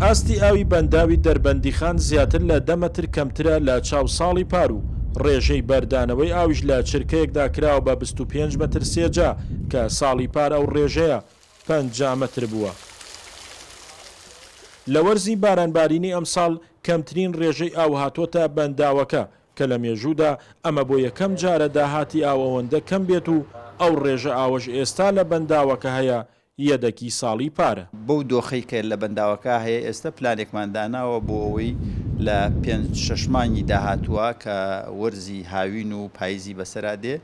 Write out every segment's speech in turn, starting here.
ئاستی ئاوی بەنداوی دەربەندیخان زیاتر لە 10 مەتر کەمترە لە چاو ساڵی پار و ڕێژەی بەردانەوەی ئاویش لە چرکەیەکدا کراوە بە 25 مەتر سێجا کە ساڵی پار ئەو ڕێژەیە 50 مەتر بووە. لە وەرزی بارانبارینی ئەمساڵ کەمترین ڕێژەی ئاو هاتوۆتە بەنداوەکە کە لە مێژوودا ئەمە بۆ یەکەم جارە داهاتی ئاو ئەوەندە کەم بێت و ئەو ڕێژە ئاوەش ئێستا لە بەنداوەکە هەیە یەدەکی ساڵی پارە. بەو دۆخەی کە لە بەنداوەکە هەیە ئێستا پلانێکمان داناوە بۆ ئەوەی لە 5-6 مانگی داهاتووە کە وەرزی هاوین و پاییزی بەسەرا دێ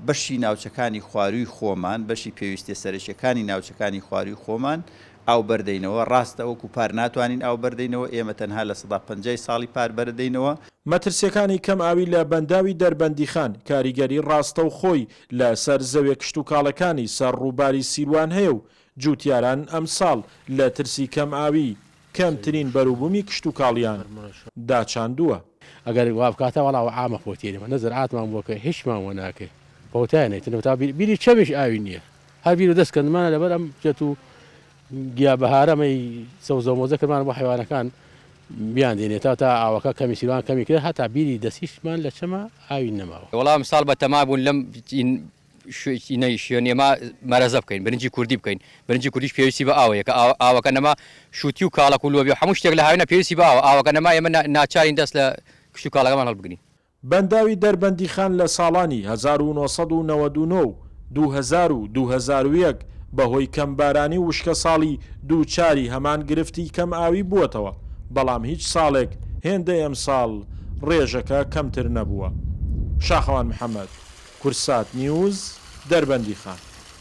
بەشی ناوچەکانی خواروی خۆمان بەشی پێویستە سەرچیەکانی ناوچەکانی خواروی خۆمان ئاو بەردەینەوە ڕاستە وەکو پار ناتوانین ئاو بەردەینەوە ئێمە تەنها لە 150 ساڵی پار بەردەینەوە. مەترسیەکانی کەم ئاوی لە بەنداوی دەربەندیخان کاریگەری ڕاستە و خۆی لە سەر زەوێ کشت و کاڵەکانی سەر ڕووباری سیروان هەیە و جوتیاران ئەمساڵ لە ترسی کەم ئاوی کەمترین بەروبوومی کشت و کاڵیان داچاندووە. ئەگەر وابکاتە وەڵاو عامە فۆتێنەوە نەزر ئاتمان بۆکە هیچمان وە ناکە فۆتیانێت تا بیری چەویش ئاوی نییە هەر بیر و دەستکەندمانە لەبەر ئەم جێت و گیا بەهارەمەی سەوزەمۆزە کردمان بۆ حیوانەکان بیان دێنێتەوە تا ئاوەکە کەمی سیروان کەمی کرد هەتا بیری دەسیشمان لە چەمە ئاوی نەماوە. وەڵام ساڵ بە تەما بوون لەم شوێنێمە مەرەزە بکەین برنجی کوردی بکەین برنجی کوردیش پێویستی بە ئاوەیە کە ئاوەکە نەما شووتی و کاڵک و لۆبی هەموو شتێک لە هاوینە پێویستی بە ئاوەکە نەما ئێمە ناچارین دەست لە کشت و کاڵەکەمان هەڵبگرین. بەنداوی دەربەندیخان لە ساڵانی 1999 و 2000 و 2001 بەهۆی کەمبارانی وشکە ساڵی دووچاری هەمان گرفتی کەم ئاوی بووەتەوە بەڵام هیچ ساڵێک هێندەی ئەمساڵ ڕێژەکە کەمتر نەبووە. شاخەوان محەممەد، کورسات نیوز، دەربەندیخان.